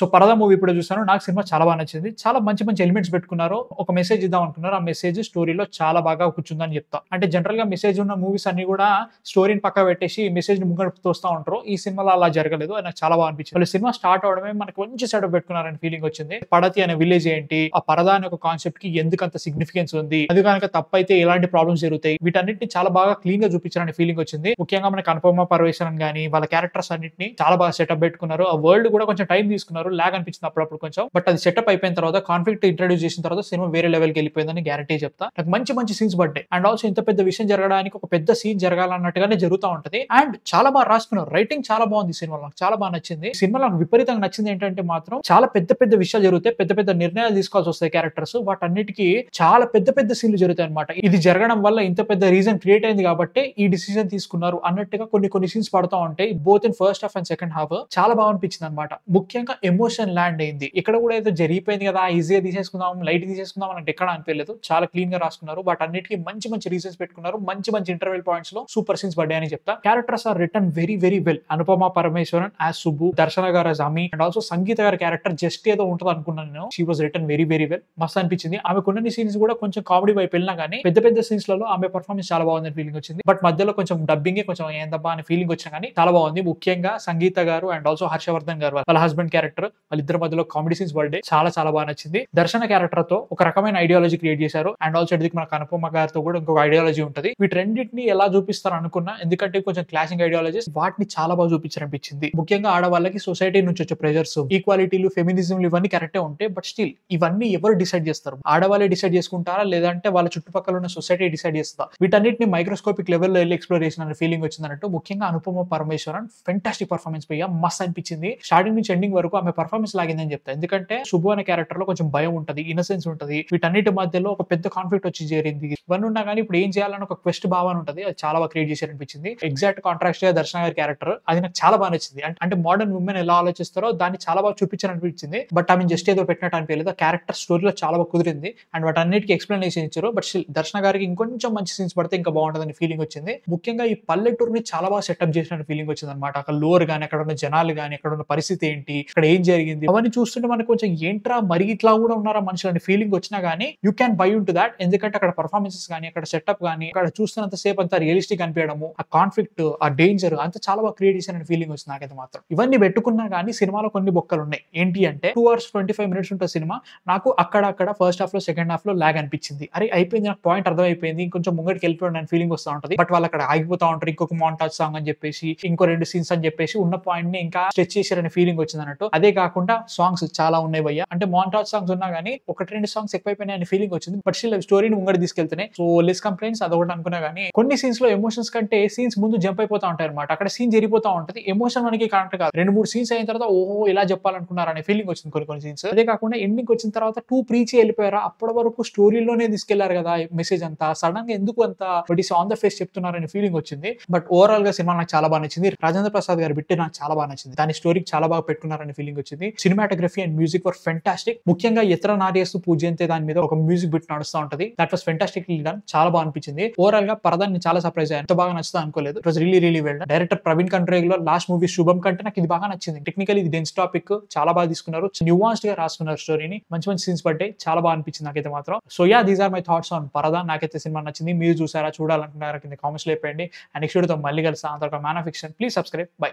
So 'పరదా' movie ఇప్పుడే చూసాను. నాకు సినిమా చాలా బాగా నచ్చింది. చాలా మంచి మంచి ఎలిమెంట్స్ పెట్టుకున్నారు. ఒక మెసేజ్ ఇద్దాం అనుకున్నారు. ఆ మెసేజ్ స్టోరీలో చాలా బాగా కూర్చుందని చెప్తా. అంటే జనరల్‌గా మెసేజ్ ఉన్న మూవీస్ అన్నీ కూడా స్టోరీని పక్కన పెట్టేసి మెసేజ్‌ని ముంగడుకు తోస్తా ఉంటారు. ఈ సినిమాలో అలా జరగలేదు. అది నాకు చాలా బాగా అనిపించింది. వాళ్ళు సినిమా స్టార్ట్ అవ్వడమే మనకు మంచి సెటప్ పెట్టుకున్నారని ఫీలింగ్ వచ్చింది. పడతి అనే విలేజ్ ఏంటి? ఆ పరదా అనే ఒక కాన్సెప్ట్‌కి ఎందుకంత సిగ్నిఫికెన్స్ ఉంది? అది గనక తప్పైతే ఎలాంటి ప్రాబ్లమ్స్ జరుగుతాయి? వీటన్నిటిని చాలా బాగా క్లీన్‌గా చూపించారని ఫీలింగ్ వచ్చింది. ముఖ్యంగా మనకి అనుపమ పరమేశ్వరన్ గాని, వాళ్ళ క్యారెక్టర్స్ అన్నిటిని చాలా బాగా సెటప్ పెట్టుకున్నారు. ఆ వరల్డ్ కూడా కొంచెం టైం తీసుకున్నారు. లాగ్ అనిపించింది అప్పుడప్పుడు కొంచెం. బట్ అది సెటప్ అయిపోయిన తర్వాత కాన్ఫ్లిక్ట్ ఇంట్రొడ్యూస్ చేసిన తర్వాత సినిమా వేరే లెవెల్‌కి వెళ్ళిపోయిందని గ్యారంటీ చెప్తా. నాకు మంచి మంచి సీన్స్ పడ్డాయి. అండ్ ఆల్సో ఇంత పెద్ద విషయం జరగడానికి ఒక పెద్ద సీన్ జరగాలన్నట్టుగానే జరుగుతా ఉంటది. అండ్ చాలా బాగా రాసుకున్నారు. రైటింగ్ చాలా బాగుంది ఈ సినిమాలో. నాకు చాలా బాగా నచ్చింది. ఈ సినిమాలో నాకు విపరీతంగా నచ్చింది ఏంటంటే మాత్రం చాలా పెద్ద పెద్ద విషయాలు జరుగుతాయి. పెద్ద పెద్ద నిర్ణయాలు తీసుకోవాల్సి వస్తాయి క్యారెక్టర్స్. వాటన్నిటికి చాలా పెద్ద పెద్ద సీన్‌లు జరుగుతాయి అన్నమాట. ఇది జరగడం వల్ల ఇంత పెద్ద రీజన్ క్రియేట్ అయింది కాబట్టి ఈ డిసిజన్ తీసుకున్నారు అన్నట్టుగా కొన్ని సీన్స్ పడతా ఉంటాయి. Both in first half and second half చాలా బాగా అనిపించింది అన్నమాట. ముఖ్యంగా ఎమోషన్ ల్యాండ్ అయింది. ఇక్కడ కూడా ఏదో జరిగిపోయింది కదా ఈజీగా తీసేసుకుందాం, లైట్ తీసేసుకుందాం అన్నట్టు ఎక్కడ అనిపించలేదు. చాలా క్లీన్ గా రాసుకున్నారు. వాటన్నిటికి మంచి మంచి రీజన్స్ పెట్టుకున్నారు. మంచి మంచి ఇంటర్వెల్ పాయింట్స్ లో సూపర్ సీన్స్ పడ్డాయని చెప్తా. Characters are written very very well. Anupama Parameswaran as Subbu, Darshana గారు as Ami and also Sangeetha గారి క్యారెక్టర్ జస్ట్ ఏదో ఉంటది అనుకున్నాను నేను. She was written very very well. మస్త్ అనిపించింది. ఆమె కొన్ని సీన్స్ కూడా కొంచెం కామెడీ వైపు వెళ్ళినా కానీ పెద్ద పెద్ద సీన్స్ లలో ఆమె పర్ఫార్మెన్స్ చాలా బాగుందని ఫీలింగ్ వచ్చింది. బట్ మధ్యలో కొంచెం డబ్బింగ్ కొంచెం ఏందబ్బా అనే ఫీలింగ్ వచ్చినా కానీ చాలా బాగుంది. ముఖ్యంగా సంగీత గారు అండ్ ఆల్సో హర్షవర్ధన్ గారు వాళ్ళ హస్బెండ్ క్యారెక్టర్ వాళ్ళిద్దరి మధ్యలో కామెడీ సీన్స్ పడ్డే చాలా చాలా బాగా నచ్చింది. దర్శన క్యారెక్టర్ తో ఒక రకమైన ఐడియాలజీ క్రియేట్ చేశారు. అండ్ ఆల్సో ఇదికి మనకు అనుపమ గారితో కూడా ఇంకొక ఐడియాలజీ ఉంటది. వీటన్నిటిని ఎలా చూపిస్తారు అనుకున్నా, ఎందుకంటే కొంచెం క్లాషింగ్ ఐడియాలజీస్ వాటిని చాలా బాగా చూపించారనిపించింది. ముఖ్యంగా ఆడవాళ్ళకి సొసైటీ నుంచి వచ్చే ప్రెజర్స్, ఈక్వాలిటీలు, ఫెమినిజంలు ఇవన్నీ కరెక్టే ఉంటాయి. బట్ స్టిల్ ఇవన్నీ ఎవరు డిసైడ్ చేస్తారు? ఆడవాళ్ళే డిసైడ్ చేసుకుంటారా లేదంటే వాళ్ళ చుట్టుపక్కల ఉన్న సొసైటీ డిసైడ్ చేస్తా? వీటన్నిటిని మైక్రోస్కోపిక్ లెవెల్లో వెళ్ళి ఎక్స్ప్లోర్ చేసిన ఫీలింగ్ వచ్చింది అన్నట్టు. ముఖ్యంగా అనుపమ పరమేశ్వరన్ ఫెంటాస్టిక్ పర్ఫార్మెన్స్ పోయా మస్త్ అనిపించింది. స్టార్టింగ్ నుంచి ఎండింగ్ వరకు ఆమె పర్ఫార్మెన్స్ లాగిందని చెప్తా. ఎందుకంటే శుభు అనే క్యారెక్టర్ లో కొంచెం భయం ఉంటది, ఇన్నసెన్స్ ఉంటది. వీటన్నిటి మధ్యలో ఒక పెద్ద కాన్ఫ్లిక్ట్ వచ్చి చేరింది. ఇవన్నీ ఉన్నా కానీ ఇప్పుడు ఏం చేయాలని ఒక క్వెస్ట్ భావన ఉంటది. అది చాలా బాగా క్రియేట్ చేశారనిపించింది. ఎగ్జాక్ట్ కాంట్రాస్ట్ గా దర్శన గారి క్యారెక్టర్ అది నాకు చాలా బాగా నచ్చింది. అంటే మోడర్న్ ఉమెన్ ఎలా ఆలోచిస్తారో దాన్ని చాలా బాగా చూపించారనిపించింది. బట్ ఆమె జస్ట్ ఏదో పెట్టినట్టు అనిపించలేదు. ఆ క్యారెక్టర్ స్టోరీలో చాలా బాగా కుదిరింది. అండ్ వాటన్నిటికీ ఎక్స్ప్లెనేషన్ ఇచ్చారు. బట్ స్టిల్ దర్శన గారికి ఇంకొంచెం మంచి సీన్స్ పడితే ఇంకా బాగుంటుందని ఫీలింగ్ వచ్చింది. ముఖ్యంగా ఈ పల్లెటూరుని చాలా బాగా సెటప్ చేసిన ఫీలింగ్ వచ్చింది అనమాట. అక్కడ లోర్ గానీ, అక్కడ ఉన్న జనాలు గానీ, అక్కడ ఉన్న పరిస్థితి ఏంటి, ఇక్కడ ఏం జరిగింది అవన్నీ చూస్తుంటే మనకు కొంచెం ఏంట్రా మరి ఇట్లా కూడా ఉన్నారా మనుషులు అనే ఫీలింగ్ వచ్చినా గానీ you can buy in to that. ఎందుకంటే అక్కడ పర్ఫార్మెన్సెస్ కానీ, అక్కడ సెటప్ కానీ, అక్కడ చూస్తున్నంత సేపు అంతా రియలిస్టిక్ అనిపించడము, ఆ కాన్ఫ్లిక్ట్, ఆ డేంజర్ అంతా చాలా బాగా క్రియేట్ చేసిన ఫీలింగ్ వచ్చింది నాకైతే మాత్రం. ఇవన్నీ పెట్టుకున్నా కానీ సినిమాలో కొన్ని బొక్కలు ఉన్నాయి. ఏంటి అంటే 2 hours 25 minutes ఉంటుంది సినిమా. నాకు అక్కడ ఫస్ట్ హాఫ్ లో సెకండ్ హాఫ్ లో లాగ్ అనిపించింది. అరే అయిపోయింది, నాకు పాయింట్ అర్థమైపోయింది, ఇంకొంచెం ముంగడికి వెళ్ళిపోయాడు అనే ఫీలింగ్ వస్తూ ఉంటది. బట్ వాళ్ళు అక్కడ ఆగిపోతా ఉంటారు. ఇంకొక మోంటాజ్ సాంగ్ అని చెప్పేసి, ఇంకో 2 సీన్స్ అని చెప్పేసి ఉన్న పాయింట్ ని ఇంకా స్ట్రెచ్ చేశారనే ఫీలింగ్ వచ్చింది అన్నట్టు. అదే కాకుండా సాంగ్స్ చాలా ఉన్నాయి భయ్య. అంటే మోంటాజ్ సాంగ్స్ ఉన్నా కానీ 1-2 సాంగ్స్ ఎక్కువైపోయినాయి అనే ఫీలింగ్ వచ్చింది. బట్ స్టిల్ స్టోరీని ముంగడి తీసుకెళ్తున్నాయి. సో లెస్ కంప్లైంట్స్ అదొకటి అనుకున్నా కానీ కొన్ని సీన్స్ లో ఎమోషన్స్ కంటే సీన్స్ ముందు జంప్ అయిపోతా ఉంటాయి అనమాట. అక్కడ సీన్ జరిగిపోతా ఉంటది. ఎమోషన్ మనకి కరెక్ట్ కాదు. 2-3 సీన్స్ అయిన తర్వాత ఓహో ఇలా చెప్పాలనుకున్నారు అనే ఫీలింగ్ వచ్చింది కొన్ని సీన్స్. అదే కాకుండా ఎండింగ్ వచ్చిన తర్వాత టూ ప్రీచ్ వెళ్ళిపోయారా, అప్పటి వరకు స్టోరీలోనే తీసుకెళ్లారు కదా మెసేజ్ అంతా, సడన్ గా ఎందుకు అంత ఆన్ ద ఫేస్ చెప్తున్నారనే ఫీలింగ్ వచ్చింది. బట్ ఓవరాల్ గా సినిమా నాకు చాలా బాగా నచ్చింది. రాజేంద్ర ప్రసాద్ గారి బిట్ నాకు చాలా బాగా నచ్చింది. దాని స్టోరీకి చాలా బాగా పెట్టుకున్నారనే ఫీలింగ్ వచ్చింది. Cinematography and music were fantastic. ముఖ్యంగా ఎత్ర నార్యస్తు పూజ్యంతే దాని మీద ఒక మ్యూజిక్ బిట్ నడుస్తూ ఉంటది. That was fantastic done. చాలా బాగా అనిపించింది. ఓవరాల్ గా పరదాన్ని చాలా సర్ప్రైజ్ అయ్యాను. ఎంత బాగా నచ్చుతా అనుకోలేదు. It was really well done. Director Praveen కంట్రేగ్ లో లాస్ట్ మూవీ శుభం కంటే నాకు ఇది బాగా నచ్చింది. టెక్నికల్ ఇది డెన్స్ టాపిక్ చాలా బాగా తీసుకున్నారు. న్యూవాన్స్డ్ గా రాసుకున్నారు స్టోరీని. మంచి సీన్స్ పడ్డాయి. చాలా బాగా అనిపించింది నాకైతే మాత్రం. So ya these are my thoughts on Paradha. నాకైతే సినిమా నచ్చింది. మీరు చూసారా, చూడాలనుకున్నారా కింద కామెంట్స్ లో చెప్పండి. అండ్ నెక్స్ట్ వీడియోతో మళ్ళీ కలుస్తా. అంతవరకు man of fiction. Please subscribe. By.